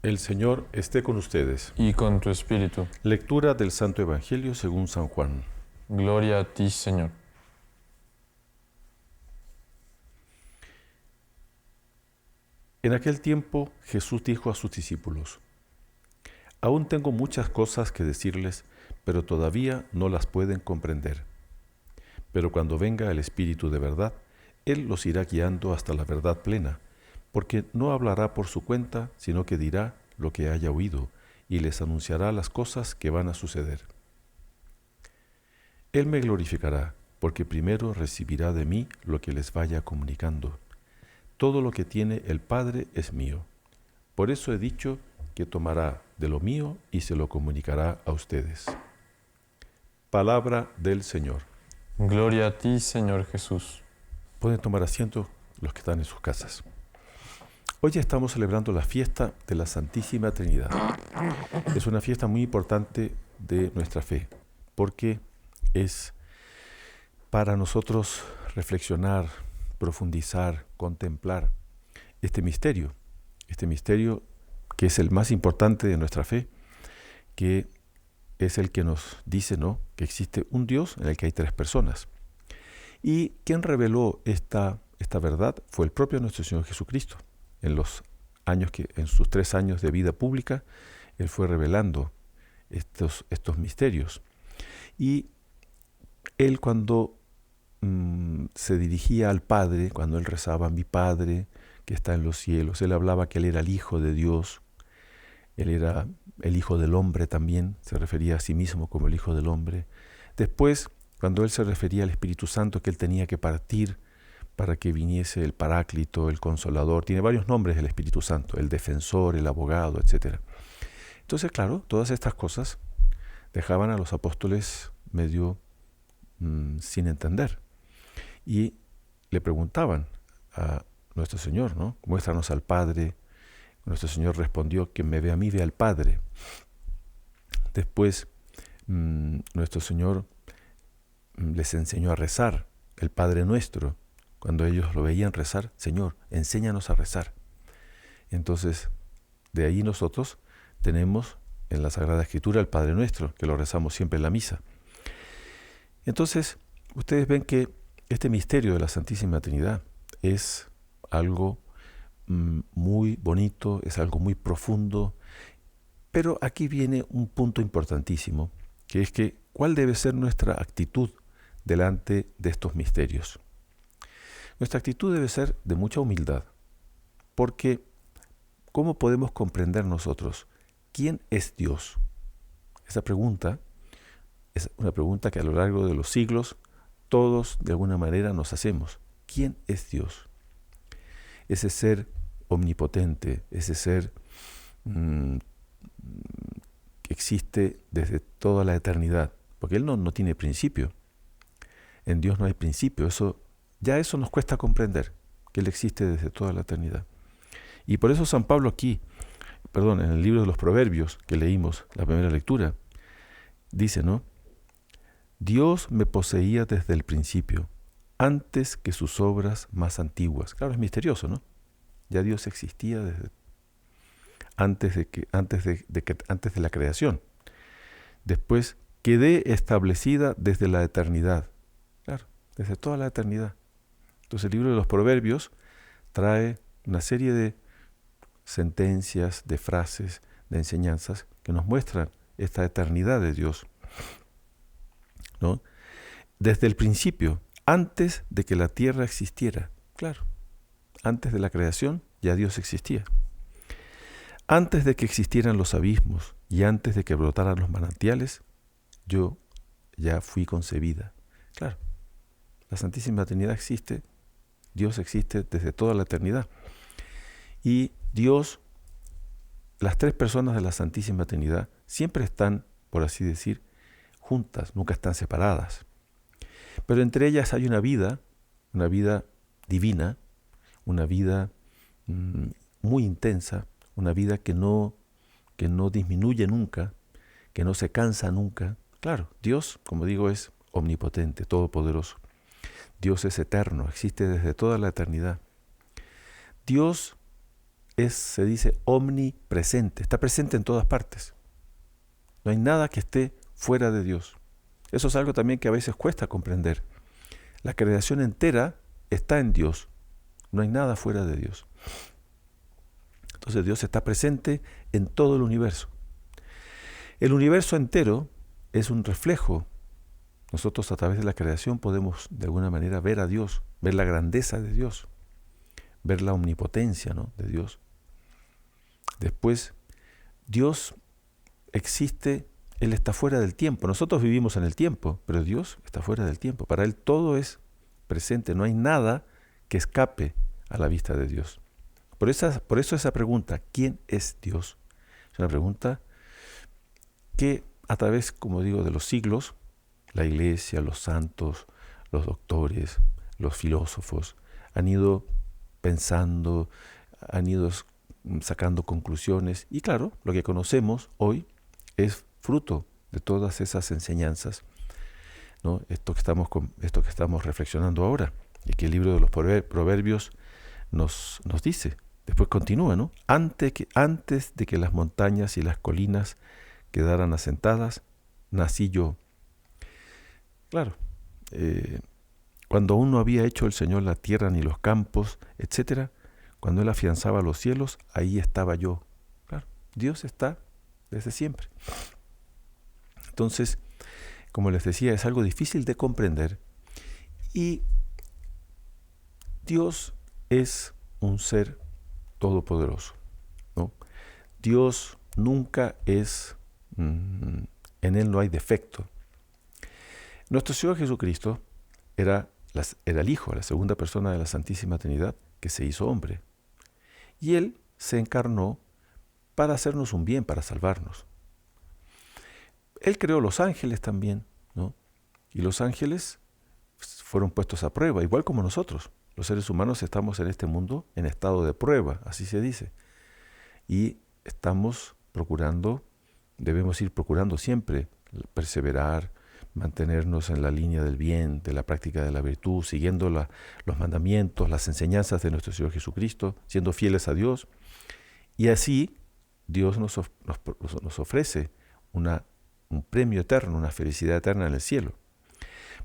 El Señor esté con ustedes. y con tu espíritu. Lectura del Santo Evangelio según San Juan. Gloria a ti, Señor. En aquel tiempo Jesús dijo a sus discípulos: Aún tengo muchas cosas que decirles, pero todavía no las pueden comprender. Pero cuando venga el Espíritu de verdad, Él los irá guiando hasta la verdad plena, porque no hablará por su cuenta, sino que dirá lo que haya oído, y les anunciará las cosas que van a suceder. Él me glorificará, porque primero recibirá de mí lo que les vaya comunicando. Todo lo que tiene el Padre es mío. Por eso he dicho que tomará de lo mío y se lo comunicará a ustedes. Palabra del Señor. Gloria a ti, Señor Jesús. Pueden tomar asiento los que están en sus casas. Hoy estamos celebrando la fiesta de la Santísima Trinidad. Es una fiesta muy importante de nuestra fe, porque es para nosotros reflexionar, profundizar, contemplar este misterio que es el más importante de nuestra fe, que es el que nos dice, ¿no?, que existe un Dios en el que hay tres personas. Y quien reveló esta verdad fue el propio nuestro Señor Jesucristo. En sus 3 años de vida pública, Él fue revelando estos misterios. Y Él cuando se dirigía al Padre, cuando Él rezaba: mi Padre que está en los cielos, Él hablaba que Él era el Hijo de Dios, Él era el Hijo del Hombre también, se refería a sí mismo como el Hijo del Hombre. Después, cuando Él se refería al Espíritu Santo, que Él tenía que partir para que viniese el Paráclito, el Consolador. Tiene varios nombres el Espíritu Santo: el Defensor, el Abogado, etc. Entonces, claro, todas estas cosas dejaban a los apóstoles medio sin entender. Y le preguntaban a nuestro Señor, ¿no?, muéstranos al Padre. Nuestro Señor respondió: quien me ve a mí, ve al Padre. Después, nuestro Señor les enseñó a rezar el Padre Nuestro. Cuando ellos lo veían rezar: Señor, enséñanos a rezar. Entonces, de ahí nosotros tenemos en la Sagrada Escritura el Padre Nuestro, que lo rezamos siempre en la misa. Entonces, ustedes ven que este misterio de la Santísima Trinidad es algo muy bonito, es algo muy profundo, pero aquí viene un punto importantísimo, que es que ¿cuál debe ser nuestra actitud delante de estos misterios? Nuestra actitud debe ser de mucha humildad, porque ¿cómo podemos comprender nosotros quién es Dios? Esa pregunta es una pregunta que a lo largo de los siglos todos de alguna manera nos hacemos. ¿Quién es Dios? Ese ser omnipotente, ese ser que existe desde toda la eternidad, porque Él no tiene principio. En Dios no hay principio. Eso nos cuesta comprender, que Él existe desde toda la eternidad. Y por eso San Pablo en el libro de los Proverbios que leímos, la primera lectura, dice, ¿no?, Dios me poseía desde el principio, antes que sus obras más antiguas. Claro, es misterioso, ¿no? Ya Dios existía antes de la creación. Después, quedé establecida desde la eternidad. Claro, desde toda la eternidad. Entonces el libro de los Proverbios trae una serie de sentencias, de frases, de enseñanzas que nos muestran esta eternidad de Dios, ¿no? Desde el principio, antes de que la tierra existiera. Claro, antes de la creación ya Dios existía. Antes de que existieran los abismos y antes de que brotaran los manantiales, yo ya fui concebida. Claro, la Santísima Trinidad existe, Dios existe desde toda la eternidad. Y Dios, las tres personas de la Santísima Trinidad, siempre están, por así decir, juntas, nunca están separadas. Pero entre ellas hay una vida divina, una vida muy intensa, una vida que no disminuye nunca, que no se cansa nunca. Claro, Dios, como digo, es omnipotente, todopoderoso. Dios es eterno, existe desde toda la eternidad. Dios se dice omnipresente, está presente en todas partes. No hay nada que esté fuera de Dios. Eso es algo también que a veces cuesta comprender. La creación entera está en Dios. No hay nada fuera de Dios. Entonces Dios está presente en todo el universo. El universo entero es un reflejo. Nosotros a través de la creación podemos de alguna manera ver a Dios, ver la grandeza de Dios, ver la omnipotencia, ¿no?, de Dios. Después, Dios existe, Él está fuera del tiempo. Nosotros vivimos en el tiempo, pero Dios está fuera del tiempo. Para Él todo es presente, no hay nada que escape a la vista de Dios. Por eso esa pregunta, ¿quién es Dios?, es una pregunta que a través, como digo, de los siglos, la Iglesia, los santos, los doctores, los filósofos han ido pensando, han ido sacando conclusiones. Y claro, lo que conocemos hoy es fruto de todas esas enseñanzas, ¿no? Esto que estamos reflexionando ahora, y que el libro de los Proverbios nos dice. Después continúa, ¿no? Antes de que las montañas y las colinas quedaran asentadas, nací yo. Claro, cuando aún no había hecho el Señor la tierra ni los campos, etcétera, cuando Él afianzaba los cielos, ahí estaba yo. Claro, Dios está desde siempre. Entonces, como les decía, es algo difícil de comprender, y Dios es un ser todopoderoso, ¿no? Dios nunca es, en Él no hay defecto. Nuestro Señor Jesucristo era el Hijo, la segunda persona de la Santísima Trinidad, que se hizo hombre. Y Él se encarnó para hacernos un bien, para salvarnos. Él creó los ángeles también, ¿no? Y los ángeles fueron puestos a prueba, igual como nosotros. Los seres humanos estamos en este mundo en estado de prueba, así se dice. Y debemos ir procurando siempre perseverar, mantenernos en la línea del bien, de la práctica de la virtud, siguiendo los mandamientos, las enseñanzas de nuestro Señor Jesucristo, siendo fieles a Dios. Y así Dios nos ofrece un premio eterno, una felicidad eterna en el cielo.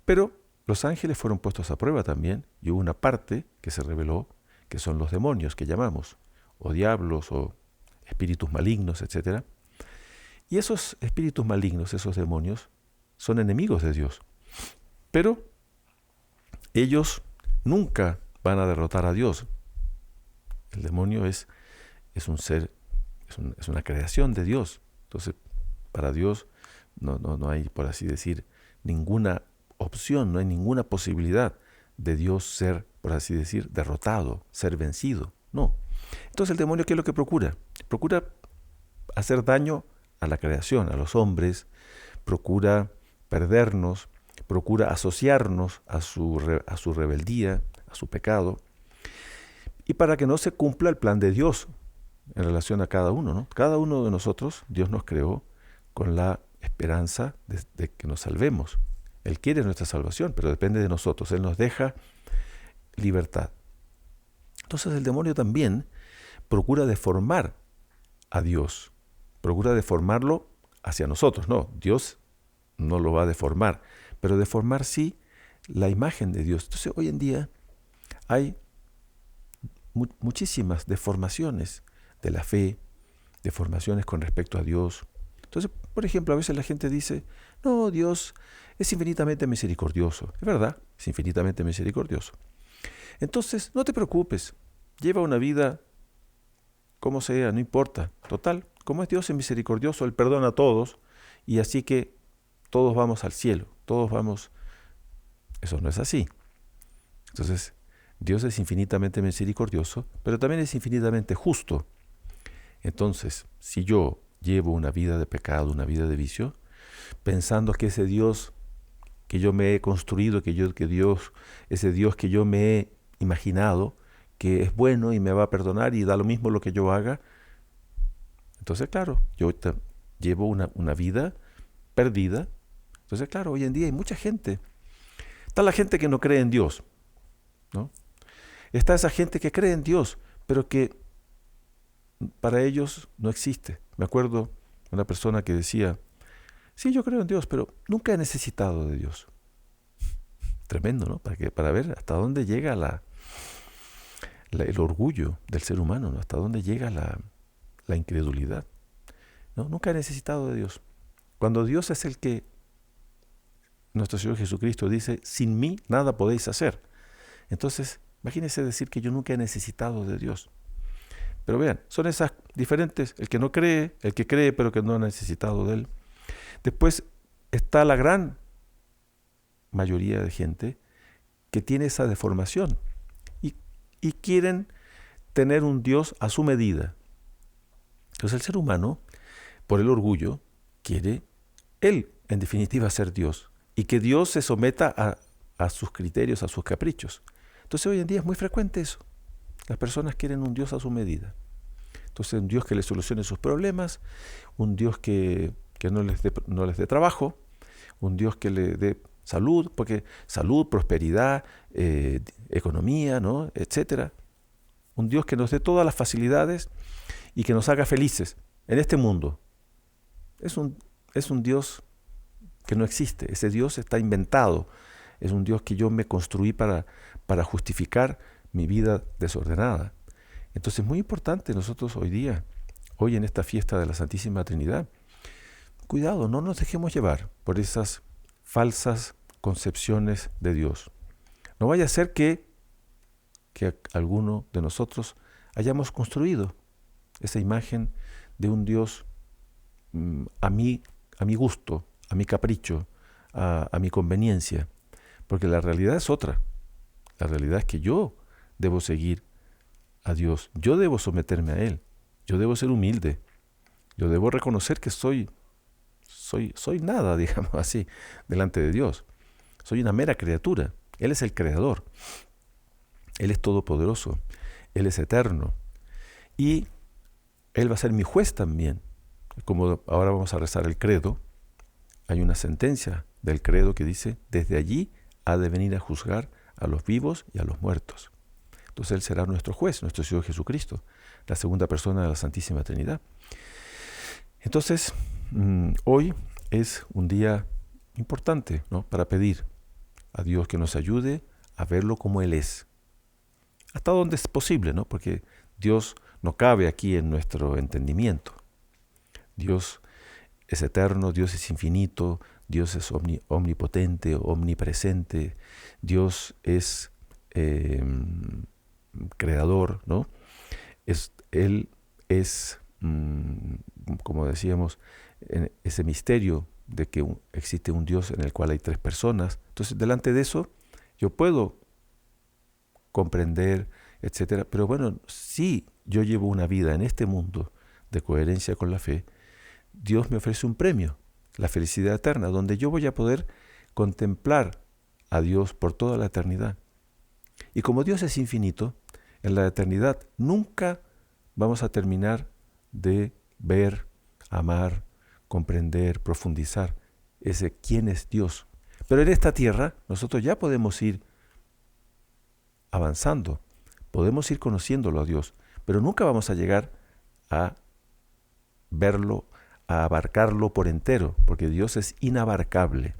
Pero los ángeles fueron puestos a prueba también, y hubo una parte que se reveló, que son los demonios, que llamamos, o diablos, o espíritus malignos, etc. Y esos espíritus malignos, esos demonios, son enemigos de Dios. Pero ellos nunca van a derrotar a Dios. El demonio es un ser, es una creación de Dios. Entonces, para Dios no hay, por así decir, ninguna opción, no hay ninguna posibilidad de Dios ser, por así decir, derrotado, ser vencido. No. Entonces el demonio, ¿qué es lo que procura? Procura hacer daño a la creación, a los hombres, procura perdernos, procura asociarnos a su rebeldía, a su pecado, y para que no se cumpla el plan de Dios en relación a cada uno, ¿no? Cada uno de nosotros, Dios nos creó con la esperanza de que nos salvemos. Él quiere nuestra salvación, pero depende de nosotros. Él nos deja libertad. Entonces el demonio también procura deformar a Dios, procura deformarlo hacia nosotros. No, Dios no lo va a deformar, pero deformar sí la imagen de Dios. Entonces hoy en día hay muchísimas deformaciones de la fe, deformaciones con respecto a Dios. Entonces, por ejemplo, a veces la gente dice, no, Dios es infinitamente misericordioso. Es verdad, es infinitamente misericordioso. Entonces, no te preocupes, lleva una vida como sea, no importa. Total, como es Dios es misericordioso, Él perdona a todos, y así que todos vamos al cielo, todos vamos. Eso no es así. Entonces, Dios es infinitamente misericordioso, pero también es infinitamente justo. Entonces, si yo llevo una vida de pecado, una vida de vicio, pensando que ese Dios que yo me he construido, ese Dios que yo me he imaginado, que es bueno y me va a perdonar y da lo mismo lo que yo haga, entonces claro, yo llevo una vida perdida. Entonces claro, hoy en día hay mucha gente. Está la gente que no cree en Dios, ¿no? Está esa gente que cree en Dios, pero que para ellos no existe. Me acuerdo de una persona que decía, sí, yo creo en Dios, pero nunca he necesitado de Dios. Tremendo, ¿no? Para ver hasta dónde llega el orgullo del ser humano, ¿no? Hasta dónde llega la incredulidad. ¿No? Nunca he necesitado de Dios. Cuando Dios es el que, nuestro Señor Jesucristo dice, sin mí nada podéis hacer. Entonces, imagínense decir que yo nunca he necesitado de Dios. Pero vean, son esas diferentes, el que no cree, el que cree pero que no ha necesitado de Él. Después está la gran mayoría de gente que tiene esa deformación y quieren tener un Dios a su medida. Entonces el ser humano, por el orgullo, quiere él, en definitiva, ser Dios y que Dios se someta a sus criterios, a sus caprichos. Entonces hoy en día es muy frecuente eso. Las personas quieren un Dios a su medida. Entonces un Dios que les solucione sus problemas, un Dios que no les dé trabajo, un Dios que le dé salud, porque salud, prosperidad, economía, ¿no? Etcétera. Un Dios que nos dé todas las facilidades y que nos haga felices en este mundo. Es un Dios que no existe. Ese Dios está inventado. Es un Dios que yo me construí para justificar mi vida desordenada. Entonces es muy importante nosotros hoy en esta fiesta de la Santísima Trinidad, cuidado, no nos dejemos llevar por esas falsas concepciones de Dios. No vaya a ser que alguno de nosotros hayamos construido esa imagen de un Dios a mi gusto, a mi capricho, a mi conveniencia, porque la realidad es otra. La realidad es que yo debo seguir a Dios, yo debo someterme a Él, yo debo ser humilde, yo debo reconocer que soy nada, digamos así, delante de Dios. Soy una mera criatura. Él es el creador. Él es todopoderoso. Él es eterno. Y Él va a ser mi juez también. Como ahora vamos a rezar el credo, hay una sentencia del credo que dice, desde allí ha de venir a juzgar a los vivos y a los muertos. Entonces Él será nuestro juez, nuestro Señor Jesucristo, la segunda persona de la Santísima Trinidad. Entonces, hoy es un día importante, ¿no?, para pedir a Dios que nos ayude a verlo como Él es. Hasta donde es posible, ¿no? Porque Dios no cabe aquí en nuestro entendimiento. Dios es eterno, Dios es infinito, Dios es omnipotente, omnipresente, Dios es creador, ¿no? Él es, como decíamos, en ese misterio de que existe un Dios en el cual hay tres personas. Entonces, delante de eso, yo puedo comprender, etcétera. Pero bueno, si yo llevo una vida en este mundo de coherencia con la fe, Dios me ofrece un premio, la felicidad eterna, donde yo voy a poder contemplar a Dios por toda la eternidad. Y como Dios es infinito, en la eternidad nunca vamos a terminar de ver, amar, comprender, profundizar ese quién es Dios. Pero en esta tierra nosotros ya podemos ir avanzando, podemos ir conociéndolo a Dios, pero nunca vamos a llegar a verlo, a abarcarlo por entero, porque Dios es inabarcable.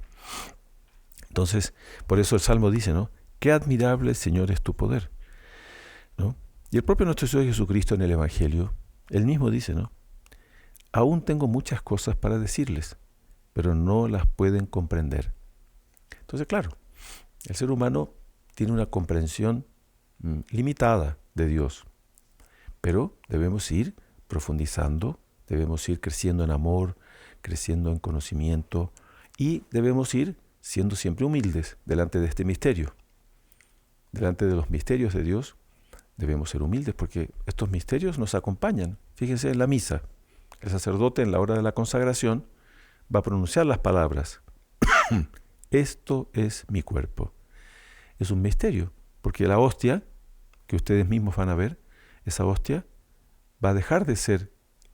Entonces, por eso el Salmo dice, ¿no? Qué admirable, Señor, es tu poder, ¿no? Y el propio nuestro Señor Jesucristo en el Evangelio, Él mismo dice, ¿no? Aún tengo muchas cosas para decirles, pero no las pueden comprender. Entonces, claro, el ser humano tiene una comprensión limitada de Dios, pero debemos ir profundizando, debemos ir creciendo en amor, creciendo en conocimiento y debemos ir siendo siempre humildes delante de este misterio. Delante de los misterios de Dios debemos ser humildes porque estos misterios nos acompañan. Fíjense en la misa. El sacerdote en la hora de la consagración va a pronunciar las palabras. Esto es mi cuerpo. Es un misterio, porque la hostia, que ustedes mismos van a ver, esa hostia va a dejar de ser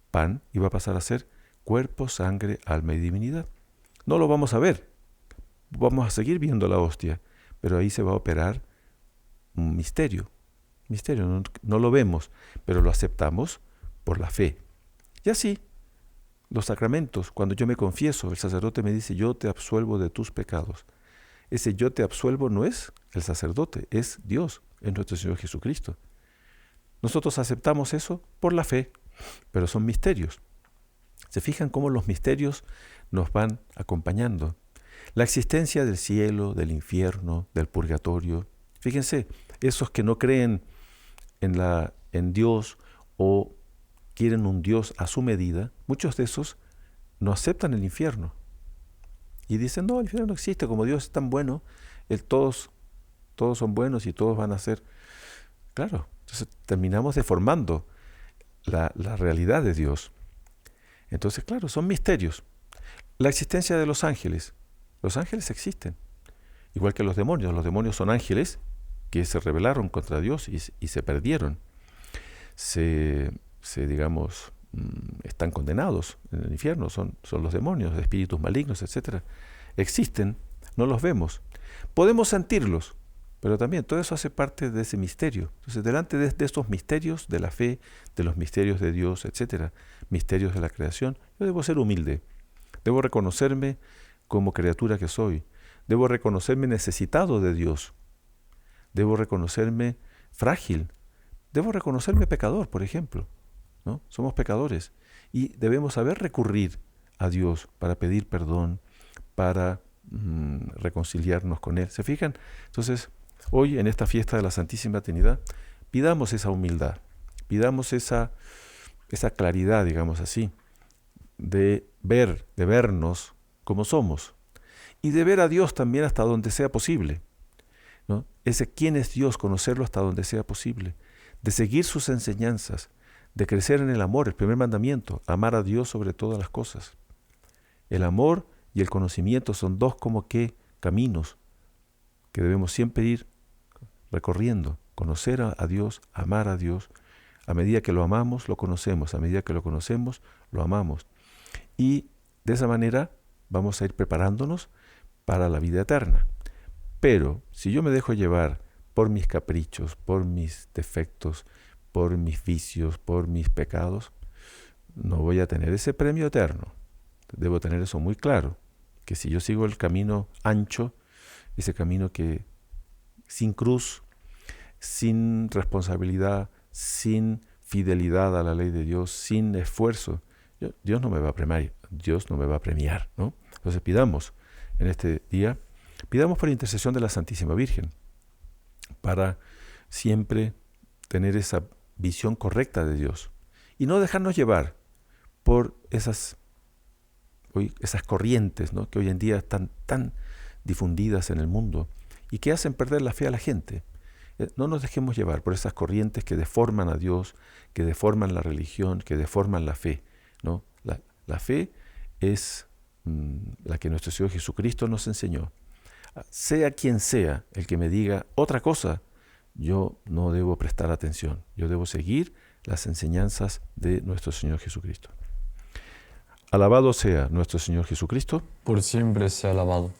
pan y va a pasar a ser cuerpo, sangre, alma y divinidad. No lo vamos a ver, vamos a seguir viendo la hostia, pero ahí se va a operar un misterio. No lo vemos, pero lo aceptamos por la fe. Y así, los sacramentos, cuando yo me confieso, el sacerdote me dice, yo te absuelvo de tus pecados. Ese yo te absuelvo no es el sacerdote, es Dios, es nuestro Señor Jesucristo. Nosotros aceptamos eso por la fe, pero son misterios. ¿Se fijan cómo los misterios nos van acompañando? La existencia del cielo, del infierno, del purgatorio. Fíjense, esos que no creen en Dios o quieren un Dios a su medida, muchos de esos no aceptan el infierno. Y dicen, no, el infierno no existe, como Dios es tan bueno, todos son buenos y todos van a ser... Claro, entonces terminamos deformando la realidad de Dios. Entonces, claro, son misterios. La existencia de los ángeles. Los ángeles existen, igual que los demonios. Los demonios son ángeles que se rebelaron contra Dios y se perdieron. Digamos, están condenados en el infierno, son los demonios, espíritus malignos, etc. Existen, no los vemos. Podemos sentirlos, pero también todo eso hace parte de ese misterio. Entonces, delante de estos misterios de la fe, de los misterios de Dios, etc., misterios de la creación, yo debo ser humilde. Debo reconocerme como criatura que soy. Debo reconocerme necesitado de Dios. Debo reconocerme frágil. Debo reconocerme pecador, por ejemplo, ¿no? Somos pecadores y debemos saber recurrir a Dios para pedir perdón, para reconciliarnos con Él. ¿Se fijan? Entonces, hoy en esta fiesta de la Santísima Trinidad, pidamos esa humildad, pidamos esa claridad, digamos así, de vernos como somos y de ver a Dios también hasta donde sea posible, ¿no? Ese quién es Dios, conocerlo hasta donde sea posible, de seguir sus enseñanzas, de crecer en el amor, el primer mandamiento, amar a Dios sobre todas las cosas. El amor y el conocimiento son dos como que caminos que debemos siempre ir recorriendo, conocer a Dios, amar a Dios. A medida que lo amamos, lo conocemos, a medida que lo conocemos, lo amamos. Y de esa manera vamos a ir preparándonos para la vida eterna. Pero si yo me dejo llevar por mis caprichos, por mis defectos, por mis vicios, por mis pecados, no voy a tener ese premio eterno. Debo tener eso muy claro, que si yo sigo el camino ancho, ese camino que sin cruz, sin responsabilidad, sin fidelidad a la ley de Dios, sin esfuerzo, Dios no me va a premiar, ¿no? Entonces pidamos en este día, pidamos por intercesión de la Santísima Virgen, para siempre tener esa visión correcta de Dios y no dejarnos llevar por esas corrientes, ¿no?, que hoy en día están tan difundidas en el mundo y que hacen perder la fe a la gente. No nos dejemos llevar por esas corrientes que deforman a Dios, que deforman la religión, que deforman la fe, ¿no? La fe es la que nuestro Señor Jesucristo nos enseñó. Sea quien sea el que me diga otra cosa, yo no debo prestar atención. Yo debo seguir las enseñanzas de nuestro Señor Jesucristo. Alabado sea nuestro Señor Jesucristo. Por siempre sea alabado.